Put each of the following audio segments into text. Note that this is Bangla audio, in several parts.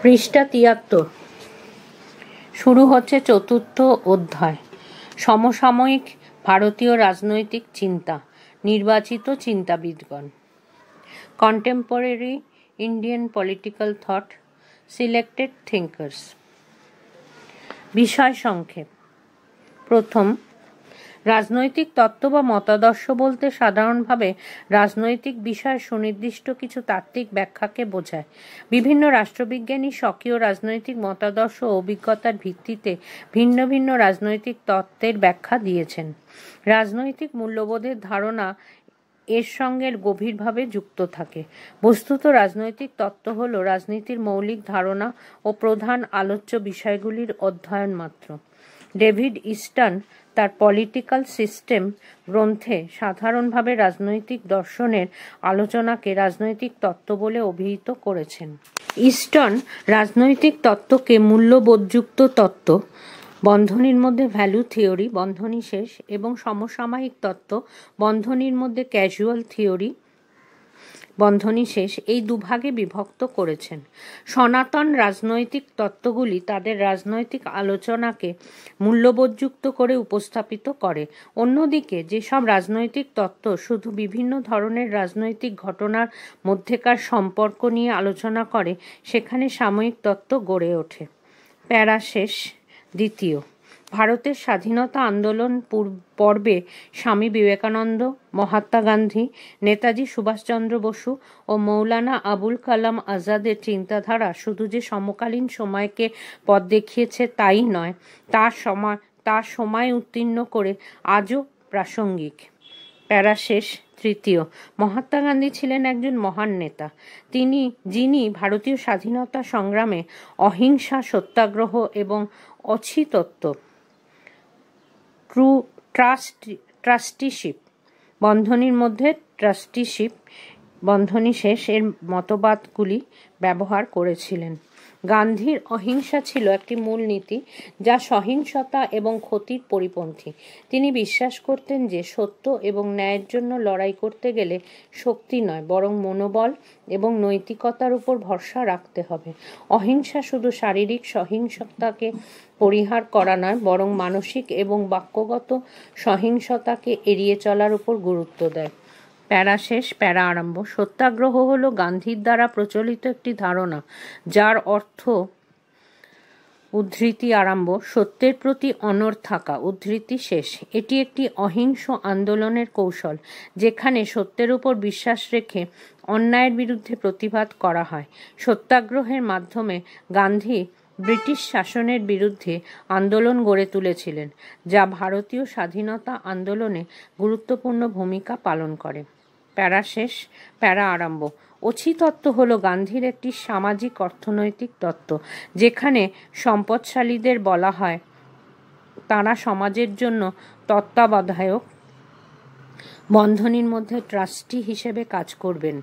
পৃষ্ঠা ৭৩। শুরু হচ্ছে চতুর্থ অধ্যায়, সমসাময়িক ভারতীয় রাজনৈতিক চিন্তা, নির্বাচিত চিন্তাবিদগণ। Contemporary Indian political thought, selected thinkers. বিষয় সংক্ষেপ। প্রথম, রাজনৈতিক তত্ত্ব বা মতাদর্শ বলতে সাধারণভাবে রাজনৈতিক বিষয়ের সুনির্দিষ্ট কিছু তাত্ত্বিক ব্যাখ্যাকে বোঝায়। বিভিন্ন রাষ্ট্রবিজ্ঞানী স্বকীয় রাজনৈতিক মতাদর্শ ও অভিজ্ঞতার ভিত্তিতে ভিন্ন ভিন্ন রাজনৈতিক তত্ত্বের ব্যাখ্যা দিয়েছেন। রাজনৈতিক মূল্যবোধের ধারণা এর সঙ্গে গভীরভাবে যুক্ত থাকে। বস্তুত রাজনৈতিক তত্ত্ব হল রাজনীতির মৌলিক ধারণা ও প্রধান আলোচ্য বিষয়গুলির অধ্যয়ন মাত্র। ডেভিড ইস্টন তার পলিটিক্যাল সিস্টেম গ্রন্থে সাধারণভাবে রাজনৈতিক দর্শনের আলোচনাকে রাজনৈতিক তত্ত্ব বলে অভিহিত করেছেন। ইস্টন রাজনৈতিক তত্ত্বকে মূল্যবোধযুক্ত তত্ত্ব বন্ধনীর মধ্যে ভ্যালু থিওরি বন্ধনী শেষ এবং সমসাময়িক তত্ত্ব বন্ধনীর মধ্যে ক্যাজুয়াল থিওরি বন্ধনী শেষ এই দুভাগে বিভক্ত করেছেন। সনাতন রাজনৈতিক তত্ত্বগুলি তাদের রাজনৈতিক আলোচনাকে মূল্যবোধযুক্ত করে উপস্থাপিত করে। অন্যদিকে যেসব রাজনৈতিক তত্ত্ব শুধু বিভিন্ন ধরনের রাজনৈতিক ঘটনার মধ্যেকার সম্পর্ক নিয়ে আলোচনা করে সেখানে সাময়িক তত্ত্ব গড়ে ওঠে। প্যারা শেষ। দ্বিতীয়, ভারতের স্বাধীনতা আন্দোলন পর্বে স্বামী বিবেকানন্দ, মহাত্মা গান্ধী, নেতাজি সুভাষচন্দ্র বসু ও মৌলানা আবুল কালাম আজাদের চিন্তাধারা শুধু যে সমকালীন সময়কে পথ দেখিয়েছে তাই নয়, তার সময় উত্তীর্ণ করে আজও প্রাসঙ্গিক। প্যারা শেষ। তৃতীয়, মহাত্মা গান্ধী ছিলেন একজন মহান নেতা, যিনি ভারতীয় স্বাধীনতা সংগ্রামে অহিংসা, সত্যাগ্রহ এবং অছিতত্ব ট্রাস্টিশিপ বন্ধনীর মধ্যে ট্রাস্টিশিপ বন্ধনী শেষ এর মতবাদগুলি ব্যবহার করেছিলেন। গান্ধীর অহিংসা ছিল একটি মূলনীতি যা সহিংসতা এবং ক্ষতির পরিপন্থী। তিনি বিশ্বাস করতেন যে সত্য এবং ন্যায়ের জন্য লড়াই করতে গেলে শক্তি নয় বরং মনোবল এবং নৈতিকতার উপর ভরসা রাখতে হবে। অহিংসা শুধু শারীরিক সহিংসতাকে পরিহার করা নয় বরং মানসিক এবং বাক্যগত সহিংসতাকে এড়িয়ে চলার উপর গুরুত্ব দেয়। প্যারা শেষ। প্যারা আরম্ভ। সত্যাগ্রহ হল গান্ধীর দ্বারা প্রচলিত একটি ধারণা যার অর্থ উদ্ধৃতি আরম্ভ সত্যের প্রতি অনড় থাকা উদ্ধৃতি শেষ। এটি একটি অহিংস আন্দোলনের কৌশল যেখানে সত্যের উপর বিশ্বাস রেখে অন্যায়ের বিরুদ্ধে প্রতিবাদ করা হয়। সত্যাগ্রহের মাধ্যমে গান্ধী ব্রিটিশ শাসনের বিরুদ্ধে আন্দোলন গড়ে তুলেছিলেন যা ভারতীয় স্বাধীনতা আন্দোলনে গুরুত্বপূর্ণ ভূমিকা পালন করে। প্যারা শেষ। প্যারা আরম্ভ। অছিতত্ত্ব হল গান্ধীর একটি সামাজিক অর্থনৈতিক তত্ত্ব যেখানে সম্পদশালীদের বলা হয় তারা সমাজের জন্য তত্ত্বাবধায়ক বন্ধনীর মধ্যে ট্রাস্টি হিসেবে কাজ করবেন।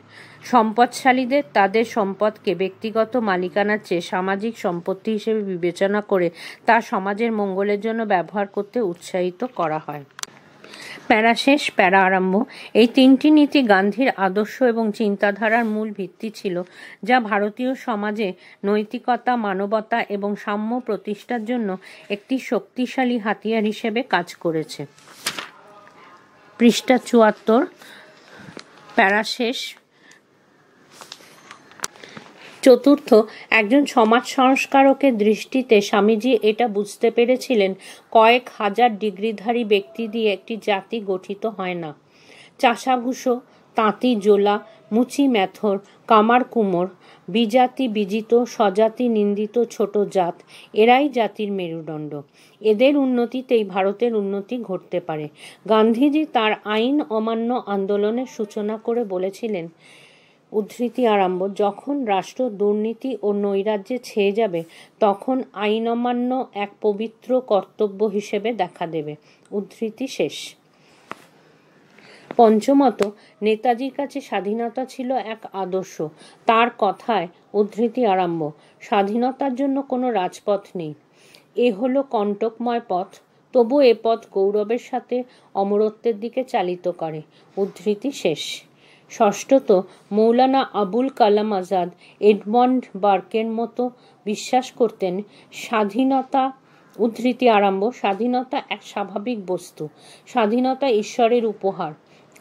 সম্পদশালীদের তাদের সম্পদকে ব্যক্তিগত মালিকানার চেয়ে সামাজিক সম্পত্তি হিসেবে বিবেচনা করে তা সমাজের মঙ্গলের জন্য ব্যবহার করতে উৎসাহিত করা হয়। প্যারা শেষ। প্যারা আরম্ভ। এই তিনটি নীতি গান্ধীর আদর্শ এবং চিন্তাধারার মূল ভিত্তি ছিল যা ভারতীয় সমাজে নৈতিকতা, মানবতা এবং সাম্য প্রতিষ্ঠার জন্য একটি শক্তিশালী হাতিয়ার হিসেবে কাজ করেছে। পৃষ্ঠা ৭৪। প্যারা শেষ। চতুর্থ, একজন সমাজ সংস্কারকের দৃষ্টিতে স্বামীজি এটা বুঝতে পেরেছিলেন কয়েক হাজার ডিগ্রিধারী ব্যক্তি দিয়ে একটি জাতি গঠিত হয় না। চাষাভুষো, তাঁতি জোলা, মুচি মেথর, কামার কুমোর, বিজাতি বিজিত, স্বজাতি নিন্দিত ছোট জাত এরাই জাতির মেরুদণ্ড। এদের উন্নতিতেই ভারতের উন্নতি ঘটতে পারে। গান্ধীজি তার আইন অমান্য আন্দোলনের সূচনা করে বলেছিলেন উদ্ধৃতি আরম্ভ যখন রাষ্ট্র দুর্নীতি ও নৈরাজ্যে ছেয়ে যাবে তখন আইন অমান্য এক পবিত্র কর্তব্য হিসেবে দেখা দেবে উদ্ধৃতি শেষ। পঞ্চমত, নেতাজির কাছে স্বাধীনতা ছিল এক আদর্শ। তার কথায় উদ্ধৃতি আরম্ভ স্বাধীনতার জন্য কোনো রাজপথ নেই, এ হলো কণ্টকময় পথ, তবু এ পথ গৌরবের সাথে অমরত্বের দিকে চালিত করে উদ্ধৃতি শেষ। ষষ্ঠত, মৌলানা আবুল কালাম আজাদ এডমন্ড বার্কের মতো বিশ্বাস করতেন স্বাধীনতা, উদ্ধৃতি আরম্ভ, স্বাধীনতা এক স্বাভাবিক বস্তু, স্বাধীনতা ঈশ্বরের উপহার।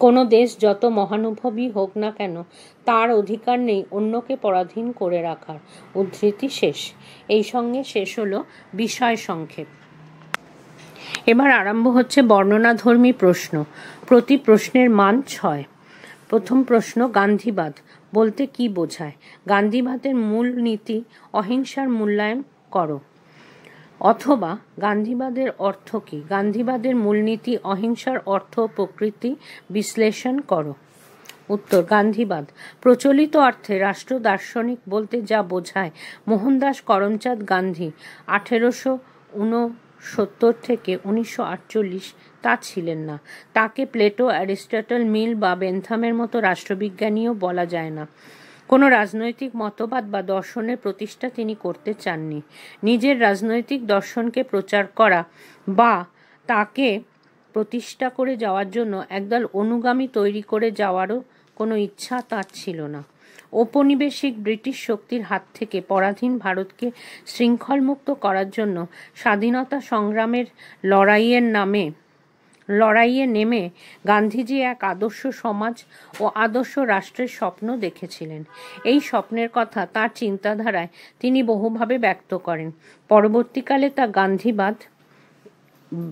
কোনো দেশ যত মহানুভবই হোক না কেন তার অধিকার নেই অন্যকে পরাধীন করে রাখার, উদ্ধৃতি শেষ। এই সঙ্গে শেষ হলো বিষয় সংক্ষেপ। এবার আরম্ভ হচ্ছে বর্ণনাধর্মী প্রশ্ন। প্রতি প্রশ্নের মান 6। প্রথম প্রশ্ন, গান্ধীবাদ বলতে কি বোঝায়? গান্ধীবাদের মূল নীতি অহিংসার মূল্যায়ন করো। অথবা গান্ধীবাদের অর্থ কি? গান্ধীবাদের মূলনীতি অহিংসার অর্থ ও প্রকৃতি বিশ্লেষণ করো। উত্তর, গান্ধীবাদ প্রচলিত অর্থে রাষ্ট্র দার্শনিক বলতে যা বোঝায় মোহনদাস করমচাঁদ গান্ধী 1869 থেকে 1948 তা ছিলেন না। তাকে প্লেটো, অ্যারিস্টটল, মিল বা বেন্থামের মতো রাষ্ট্রবিজ্ঞানীও বলা যায় না। কোনো রাজনৈতিক মতবাদ বা দর্শনের প্রতিষ্ঠা তিনি করতে চাননি। নিজের রাজনৈতিক দর্শনকে প্রচার করা বা তাকে প্রতিষ্ঠা করে যাওয়ার জন্য একদল অনুগামী তৈরি করে যাওয়ারও কোনো ইচ্ছা তার ছিল না। ঔপনিবেশিক ব্রিটিশ শক্তির হাত থেকে পরাধীন ভারতকে শৃঙ্খলমুক্ত করার জন্য স্বাধীনতা সংগ্রামের লড়াইয়ে নেমে গান্ধীজি এক আদর্শ সমাজ ও আদর্শ রাষ্ট্রের স্বপ্ন দেখেছিলেন। এই স্বপ্নের কথা তার চিন্তাধারায় তিনি বহুভাবে ব্যক্ত করেন। পরবর্তীকালে তা গান্ধীবাদ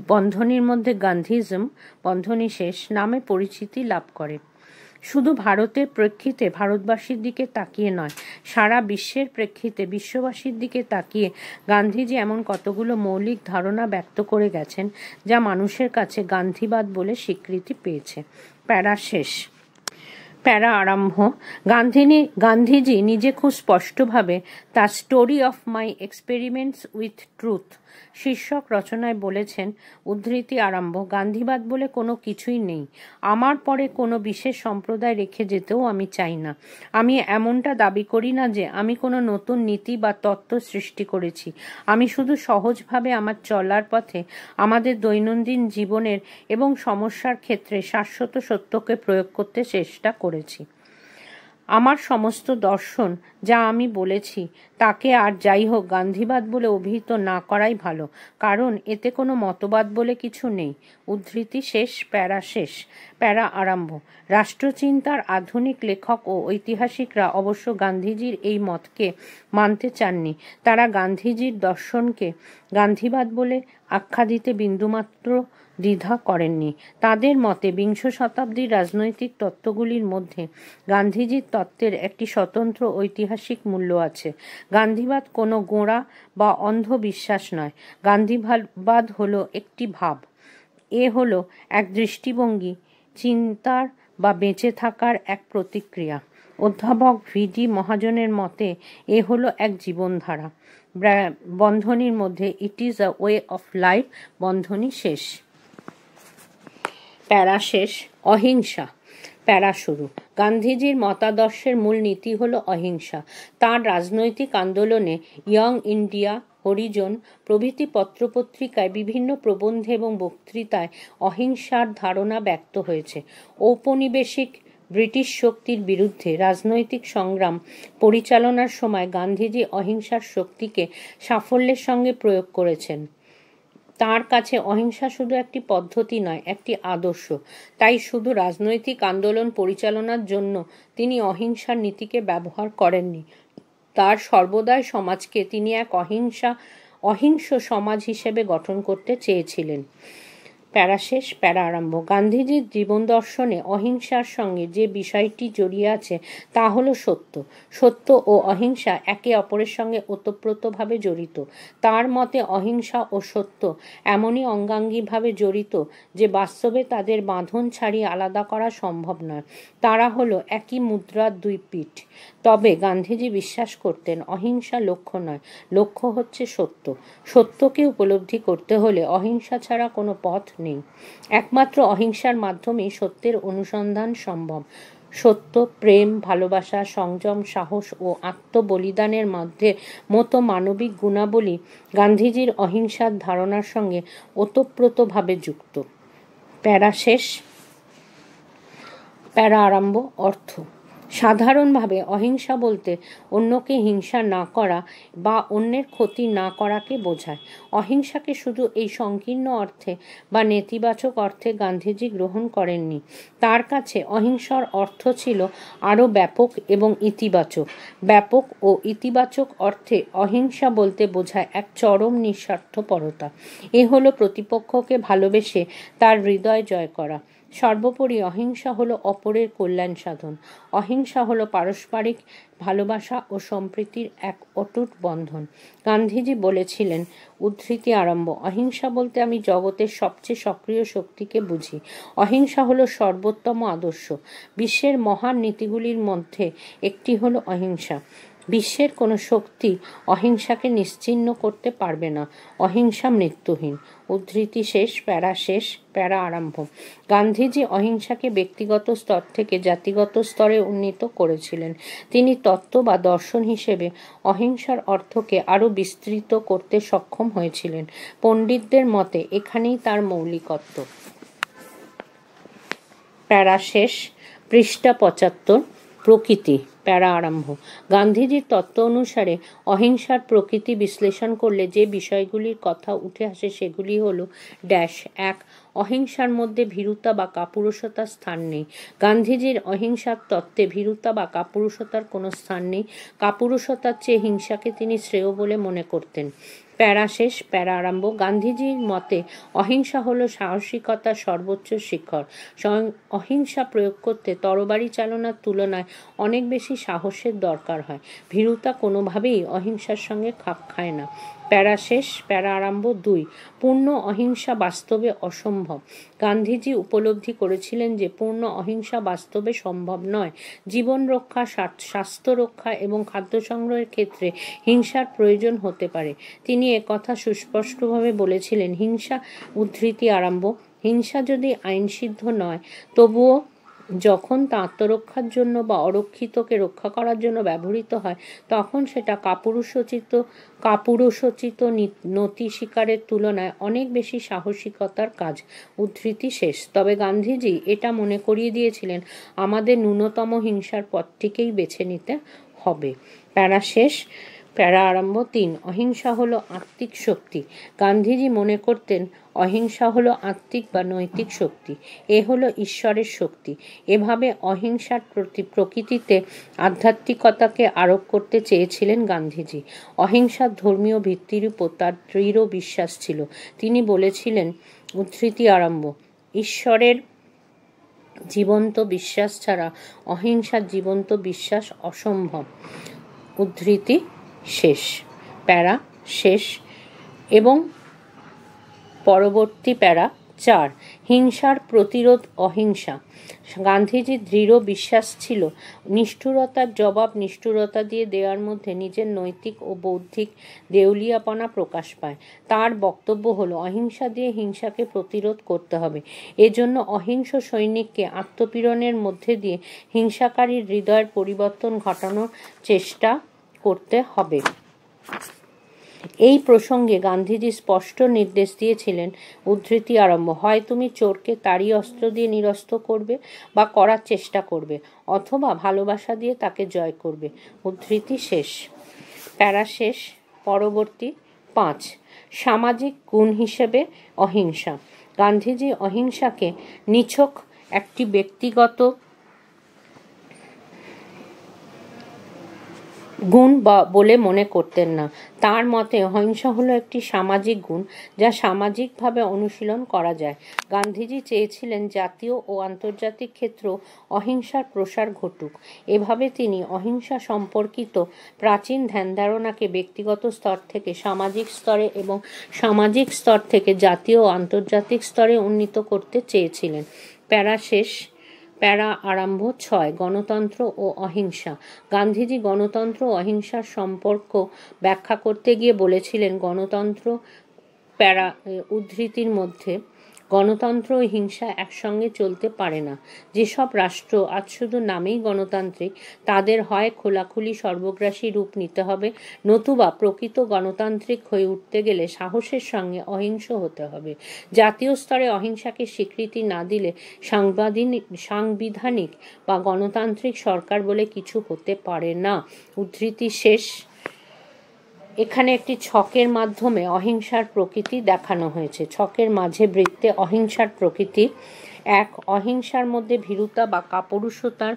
বন্ধনীর মধ্যে গান্ধীজম বন্ধনী শেষ নামে পরিচিতি লাভ করে। শুধু ভারতের প্রেক্ষিতে ভারতবাসীর দিকে তাকিয়ে নয়, সারা বিশ্বের প্রেক্ষিতে বিশ্ববাসীর দিকে তাকিয়ে গান্ধীজি এমন কতগুলো মৌলিক ধারণা ব্যক্ত করে গেছেন যা মানুষের কাছে গান্ধীবাদ বলে স্বীকৃতি পেয়েছে। প্যারা শেষ। প্যারা আরম্ভ। গান্ধীজি নিজে খুব স্পষ্টভাবে তার story of my experiments with truth শীর্ষক রচনায় বলেছেন, উদ্ধৃতি আরম্ভ, গান্ধীবাদ বলে কোনো কিছুই নেই। আমার পরে কোনো বিশেষ সম্প্রদায় রেখে যেতেও আমি চাই না। আমি এমনটা দাবি করি না যে আমি কোনো নতুন নীতি বা তত্ত্ব সৃষ্টি করেছি। আমি শুধু সহজভাবে আমার চলার পথে আমাদের দৈনন্দিন জীবনের এবং সমস্যার ক্ষেত্রে শাশ্বত সত্যকে প্রয়োগ করতে চেষ্টা করেছি। আমার সমস্ত দর্শন যা আমি বলেছি তাকে আর যাই হোক গান্ধীবাদ বলে অভিহিত না করাই ভালো, কারণ এতে কোনো মতবাদ বলে কিছু নেই। উদ্ধৃতি শেষ। প্যারা শেষ। প্যারা আরম্ভ। রাষ্ট্রচিন্তার আধুনিক লেখক ও ঐতিহাসিকরা অবশ্য গান্ধীজির এই মতকে মানতে চাননি। তারা গান্ধীজির দর্শনকে গান্ধীবাদ বলে আখ্যা দিতে বিন্দুমাত্র দ্বিধা করেননি। তাদের মতে বিংশ শতাব্দীর রাজনৈতিক তত্ত্বগুলির মধ্যে গান্ধীজির তত্ত্বের একটি স্বতন্ত্র ঐতিহাসিক মূল্য আছে। গান্ধীবাদ কোনো গোঁড়া বা অন্ধ বিশ্বাস নয়। গান্ধীবাদ হলো একটি ভাব। এ হলো এক দৃষ্টিভঙ্গি, চিন্তার বা বেঁচে থাকার এক প্রতিক্রিয়া। অধ্যাপক ভি.ডি. মহাজনের মতে এ হলো এক জীবনধারা। বন্ধনীর মধ্যে it is a way of life বন্ধনী শেষ। প্যারা শেষ। অহিংসা। প্যারা শুরু। গান্ধীজির মতাদর্শের মূল নীতি হলো অহিংসা। তার রাজনৈতিক আন্দোলনে ইয়ং ইন্ডিয়া, হরিজন প্রভৃতি পত্রপত্রিকায় বিভিন্ন প্রবন্ধে এবং বক্তৃতায় অহিংসার ধারণা ব্যক্ত হয়েছে। ঔপনিবেশিক ব্রিটিশ শক্তির বিরুদ্ধে রাজনৈতিক সংগ্রাম পরিচালনার সময় গান্ধীজি অহিংসার শক্তিকে সাফল্যের সঙ্গে প্রয়োগ করেছেন। তার কাছে অহিংসা শুধু একটি পদ্ধতি নয়, একটি আদর্শ। তাই শুধু রাজনৈতিক আন্দোলন পরিচালনার জন্য তিনি অহিংসার নীতিকে ব্যবহার করেননি। তার সর্বদাই সমাজকে তিনি এক অহিংস সমাজ হিসেবে গঠন করতে চেয়েছিলেন। প্যারা শেষ। প্যারা আরম্ভ। গান্ধীজির জীবন দর্শনে অহিংসার সঙ্গে যে বিষয়টি জড়িয়ে আছে তা হলো সত্য। সত্য ও অহিংসা একে অপরের সঙ্গে ওতপ্রোতভাবে জড়িত। তার মতে অহিংসা ও সত্য এমনই অঙ্গাঙ্গিভাবে জড়িত যে বাস্তবে তাদের বাঁধন ছাড়িয়ে আলাদা করা সম্ভব নয়। তারা হলো একই মুদ্রার দুই পিঠ। তবে গান্ধীজি বিশ্বাস করতেন অহিংসা লক্ষ্য নয়, লক্ষ্য হচ্ছে সত্য। সত্যকে উপলব্ধি করতে হলে অহিংসা ছাড়া কোনো পথ নেই। একমাত্র অহিংসার মাধ্যমেই সত্যের অনুসন্ধান সম্ভব। সত্য, প্রেম, ভালোবাসা, সংযম, সাহস ও আত্মবলিদানের মতো মানবিক গুণাবলী গান্ধীজির অহিংসার ধারণার সঙ্গে ওতপ্রোতভাবে যুক্ত। প্যারা শেষ। প্যারা আরম্ভ। অর্থ: সাধারণভাবে অহিংসা বলতে অন্যকে হিংসা না করা বা অন্যের ক্ষতি না করাকে বোঝায়। অহিংসাকে শুধু এই সংকীর্ণ অর্থে বা নেতিবাচক অর্থে গান্ধীজি গ্রহণ করেননি। তার কাছে অহিংসার অর্থ ছিল আরও ব্যাপক এবং ইতিবাচক। ব্যাপক ও ইতিবাচক অর্থে অহিংসা বলতে বোঝায় এক চরম নিঃস্বার্থপরতা। এ হলো প্রতিপক্ষকে ভালোবেসে তার হৃদয় জয় করা। সর্বোপরি অহিংসা হলো অপরের কল্যাণ সাধন। অহিংসা হলো পারস্পরিক ভালোবাসা ও সম্প্রীতির এক অটুট বন্ধন। গান্ধীজি বলেছিলেন, উদ্ধৃতি আরম্ভ, অহিংসা বলতে আমি জগতের সবচেয়ে সক্রিয় শক্তিকে বুঝি। অহিংসা হলো সর্বোত্তম আদর্শ। বিশ্বের মহান নীতিগুলির মধ্যে একটি হলো অহিংসা। বিশ্বের কোনো শক্তি অহিংসাকে নিশ্চিহ্ন করতে পারবে না। অহিংসা মৃত্যুহীন। উদ্ধৃতি শেষ। প্যারা শেষ। প্যারা আরম্ভ। গান্ধীজি অহিংসাকে ব্যক্তিগত স্তর থেকে জাতিগত স্তরে উন্নীত করেছিলেন। তিনি তত্ত্ব বা দর্শন হিসেবে অহিংসার অর্থকে আরও বিস্তৃত করতে সক্ষম হয়েছিলেন। পণ্ডিতদের মতে এখানেই তার মৌলিকত্ব। প্যারা শেষ। পৃষ্ঠা ৭৫। প্রকৃতি। প্যারা আরম্ভ। গান্ধীজির তত্ত্ব অনুসারে অহিংসার প্রকৃতি বিশ্লেষণ করলে যে বিষয়গুলির কথা উঠে আসে সেগুলি হল: ড্যাশ ১. অহিংসার মধ্যে ভীরুতা বা কাপুরুষতার স্থান নেই। গান্ধীজির অহিংসার তত্ত্বে ভীরুতা বা কাপুরুষতার কোনো স্থান নেই। কাপুরুষতার চেয়ে হিংসাকে তিনি শ্রেয় বলে মনে করতেন। প্যারা শেষ। প্যারা আরম্ভ। গান্ধীজির মতে অহিংসা হলো সাহসিকতার সর্বোচ্চ শিখর। অহিংসা প্রয়োগ করতে তরবারি চালনার তুলনায় অনেক বেশি সাহসের দরকার হয়। ভীরুতা কোনোভাবেই অহিংসার সঙ্গে খাপ খায় না। প্যারা শেষ। প্যারা আরম্ভ। ২. পূর্ণ অহিংসা বাস্তবে অসম্ভব। গান্ধীজি উপলব্ধি করেছিলেন যে পূর্ণ অহিংসা বাস্তবে সম্ভব নয়। জীবন রক্ষা, স্বাস্থ্য রক্ষা এবং খাদ্য সংগ্রহের ক্ষেত্রে হিংসার প্রয়োজন হতে পারে। তিনি একথা সুস্পষ্টভাবে বলেছিলেন, হিংসা, উদ্ধৃতি আরম্ভ, হিংসা যদি আইনসিদ্ধ নয়, তবুও যখন তা আত্মরক্ষার জন্য বা অরক্ষিতকে রক্ষা করার জন্য ব্যবহৃত হয়, তখন সেটা কাপুরুষোচিত নতি শিকারের তুলনায় অনেক বেশি সাহসিকতার কাজ। উদ্ধৃতি শেষ। তবে গান্ধীজি এটা মনে করিয়ে দিয়েছিলেন, আমাদের ন্যূনতম হিংসার পথটিকেই বেছে নিতে হবে। প্যারা শেষ। প্যারা আরম্ভ। ৩. অহিংসা হলো আত্মিক শক্তি। গান্ধীজি মনে করতেন অহিংসা হলো আত্মিক বা নৈতিক শক্তি। এ হলো ঈশ্বরের শক্তি। এভাবে অহিংসার প্রকৃতিতে আধ্যাত্মিকতাকে আরোপ করতে চেয়েছিলেন গান্ধীজি। অহিংসার ধর্মীয় ভিত্তির উপর তার দৃঢ় বিশ্বাস ছিল। তিনি বলেছিলেন, উদ্ধৃতি আরম্ভ, ঈশ্বরের জীবন্ত বিশ্বাস ছাড়া অহিংসার জীবন্ত বিশ্বাস অসম্ভব। উদ্ধৃতি শেষ। প্যারা শেষ। এবং পরবর্তী প্যারা ৪. হিংসার প্রতিরোধ অহিংসা। গান্ধীজির দৃঢ় বিশ্বাস ছিল, নিষ্ঠুরতার জবাব নিষ্ঠুরতা দিয়ে দেওয়ার মধ্যে নিজের নৈতিক ও বৌদ্ধিক দেউলিয়াপনা প্রকাশ পায়। তার বক্তব্য হলো, অহিংসা দিয়ে হিংসাকে প্রতিরোধ করতে হবে। এজন্য অহিংস সৈনিককে আত্মপীড়নের মধ্যে দিয়ে হিংসাকারীর হৃদয়ের পরিবর্তন ঘটানোর চেষ্টা করতে হবে। এই প্রসঙ্গে গান্ধীজি স্পষ্ট নির্দেশ দিয়েছিলেন, উদ্ধৃতি আরম্ভ, হয় তুমি চোরকে তারই অস্ত্র দিয়ে নিরস্ত করবে বা করার চেষ্টা করবে, অথবা ভালোবাসা দিয়ে তাকে জয় করবে। উদ্ধৃতি শেষ। প্যারা শেষ। পরবর্তী ৫. সামাজিক গুণ হিসেবে অহিংসা। গান্ধীজি অহিংসাকে নিছক একটি ব্যক্তিগত গুণ বলে মনে করতেন না। তার মতে অহিংসা হলো একটি সামাজিক গুণ, যা সামাজিকভাবে অনুশীলন করা যায়। গান্ধীজি চেয়েছিলেন জাতীয় ও আন্তর্জাতিক ক্ষেত্রেও অহিংসার প্রসার ঘটুক। এভাবে তিনি অহিংসা সম্পর্কিত প্রাচীন ধ্যানধারণাকে ব্যক্তিগত স্তর থেকে সামাজিক স্তরে এবং সামাজিক স্তর থেকে জাতীয় ও আন্তর্জাতিক স্তরে উন্নীত করতে চেয়েছিলেন। প্যারা শেষ। প্যারা আরম্ভ। ৬. গণতন্ত্র ও অহিংসা। গান্ধীজি গণতন্ত্র ও অহিংসার সম্পর্ক ব্যাখ্যা করতে গিয়ে বলেছিলেন, গণতন্ত্র, প্যারা উদ্ধৃতির মধ্যে, গণতন্ত্র ও হিংসা একসঙ্গে চলতে পারে না। যেসব রাষ্ট্র আজ শুধু নামেই গণতান্ত্রিক, তাদের হয় খোলাখুলি সর্বগ্রাসী রূপ নিতে হবে, নতুবা প্রকৃত গণতান্ত্রিক হয়ে উঠতে গেলে সাহসের সঙ্গে অহিংস হতে হবে। জাতীয় স্তরে অহিংসাকে স্বীকৃতি না দিলে সাংবিধানিক বা গণতান্ত্রিক সরকার বলে কিছু হতে পারে না। উদ্ধৃতি শেষ। এখানে একটি ছকের মাধ্যমে অহিংসার প্রকৃতি দেখানো হয়েছে। ছকের মাঝে বৃত্তে অহিংসার প্রকৃতি: 1. অহিংসার মধ্যে ভীরুতা বা কাপুরুষতার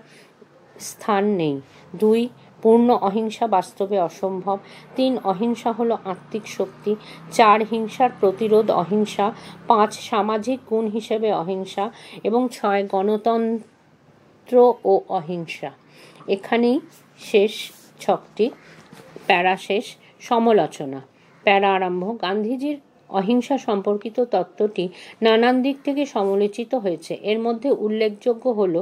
স্থান নেই। 2. পূর্ণ অহিংসা বাস্তবে অসম্ভব। 3. অহিংসা হলো আত্মিক শক্তি। 4. হিংসার প্রতিরোধ অহিংসা। 5. সামাজিক গুণ হিসেবে অহিংসা। এবং 6. গণতন্ত্র ও অহিংসা। এখানেই শেষ ছকটি। প্যারা শেষ। সমালোচনা। প্যারা আরম্ভ। গান্ধীজির অহিংসা সম্পর্কিত তত্ত্বটি নানান দিক থেকে সমালোচিত হয়েছে। এর মধ্যে উল্লেখযোগ্য হল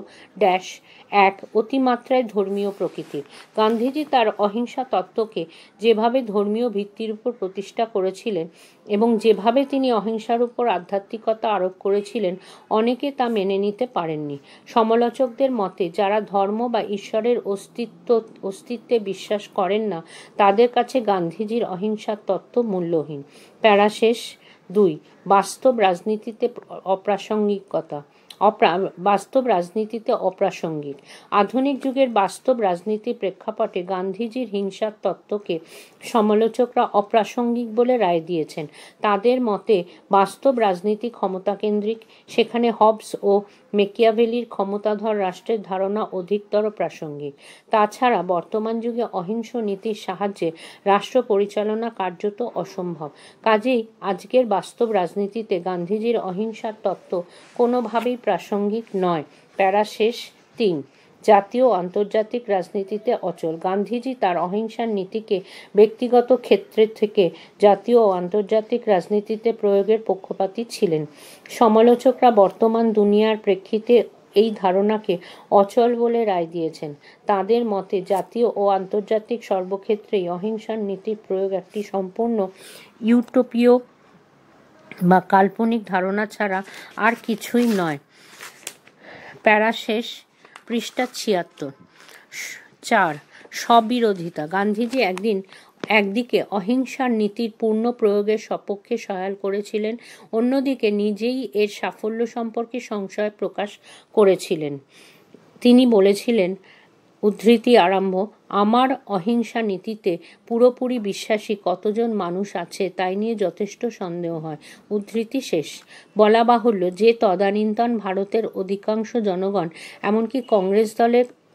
1. অতিমাত্রায় ধর্মীয় প্রকৃতির। গান্ধীজি তার অহিংসা তত্ত্বকে যেভাবে ধর্মীয় ভিত্তির উপর প্রতিষ্ঠা করেছিলেন এবং যেভাবে তিনি অহিংসার উপর আধ্যাত্মিকতা আরোপ করেছিলেন, অনেকে তা মেনে নিতে পারেননি। সমালোচকদের মতে যারা ধর্ম বা ঈশ্বরের অস্তিত্বে বিশ্বাস করেন না, তাদের কাছে গান্ধীজির অহিংসার তত্ত্ব মূল্যহীন। প্যারা শেষ। 2. বাস্তব রাজনীতিতে অপ্রাসঙ্গিকতা। বাস্তব রাজনীতিতে অপ্রাসঙ্গিক। আধুনিক যুগের বাস্তব রাজনীতির প্রেক্ষাপটে গান্ধীজির হিংসার তত্ত্বকে সমালোচকরা অপ্রাসঙ্গিক বলে রায় দিয়েছেন। তাদের মতে বাস্তব রাজনীতি ক্ষমতাকেন্দ্রিক, সেখানে হবস ও মেকিয়াভেলির ক্ষমতাধর রাষ্ট্রের ধারণা অধিকতর প্রাসঙ্গিক। তাছাড়া বর্তমান যুগে অহিংস নীতির সাহায্যে রাষ্ট্র পরিচালনা কার্যত অসম্ভব। কাজেই আজকের বাস্তব রাজনীতিতে গান্ধীজির অহিংসার তত্ত্ব কোনোভাবেই প্রাসঙ্গিক নয়। প্যারা শেষ। 3. জাতীয় ও আন্তর্জাতিক রাজনীতিতে অচল। গান্ধীজি তার অহিংসার নীতিকে ব্যক্তিগত ক্ষেত্রের থেকে জাতীয় ও আন্তর্জাতিক রাজনীতিতে প্রয়োগের পক্ষপাতী ছিলেন। সমালোচকরা বর্তমান দুনিয়ার প্রেক্ষিতে এই ধারণাকে অচল বলে রায় দিয়েছেন। তাদের মতে জাতীয় ও আন্তর্জাতিক সর্বক্ষেত্রেই অহিংসার নীতির প্রয়োগ একটি সম্পূর্ণ ইউটোপীয় বা কাল্পনিক ধারণা ছাড়া আর কিছুই নয়। প্যারা শেষ। পৃষ্ঠা 76। 4. স্ববিরোধিতা। গান্ধীজি একদিকে অহিংসার নীতির পূর্ণ প্রয়োগের সপক্ষে সয়াল করেছিলেন, অন্যদিকে নিজেই এর সাফল্য সম্পর্কে সংশয় প্রকাশ করেছিলেন। তিনি বলেছিলেন, উদ্ধৃতি আরম্ভ, আমার অহিংসা নীতিতে পুরোপুরি বিশ্বাসী কতজন মানুষ আছে তাই নিয়ে যথেষ্ট সন্দেহ হয়। উদ্ধৃতি শেষ। বলা বাহুল্য যে তদানীন্তন ভারতের অধিকাংশ জনগণ, এমনকি কংগ্রেস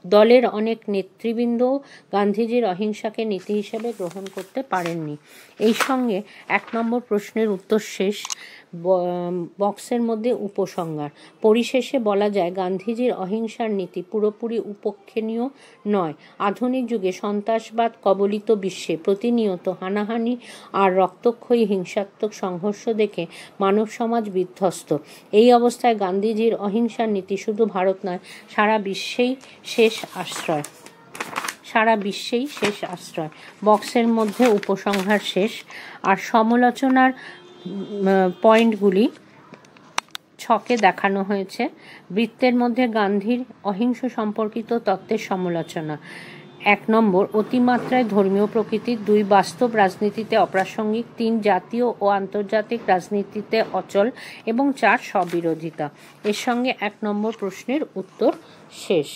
দলের অনেক নেতৃবৃন্দও গান্ধীজির অহিংসাকে নীতি হিসেবে গ্রহণ করতে পারেননি। এই সঙ্গে 1 নম্বর প্রশ্নের উত্তর শেষ। বক্সের মধ্যে উপসংহার। পরিশেষে বলা যায়, গান্ধীজির অহিংসার নীতি পুরোপুরি উপেক্ষণীয় নয়। আধুনিক যুগে সন্ত্রাসবাদ কবলিত বিশ্বে প্রতিনিয়ত হানাহানি আর রক্তক্ষয়ী হিংসাত্মক সংঘর্ষ দেখে মানব সমাজ বিধ্বস্ত। এই অবস্থায় গান্ধীজির অহিংসার নীতি শুধু ভারত নয়, সারা বিশ্বেই শেষ আশ্রয়। বক্সের মধ্যে উপসংহার শেষ। আর সমালোচনার পয়েন্টগুলি ছকে দেখানো হয়েছে। বৃত্তের মধ্যে গান্ধীর অহিংস সম্পর্কিত তত্ত্বের সমালোচনা। 1 নম্বর অতিমাত্রায় ধর্মীয় প্রকৃতির। 2 বাস্তব রাজনীতিতে অপ্রাসঙ্গিক। 3 জাতীয় ও আন্তর্জাতিক রাজনীতিতে অচল। এবং 4 স্ববিরোধিতা। এর সঙ্গে 1 নম্বর প্রশ্নের উত্তর শেষ।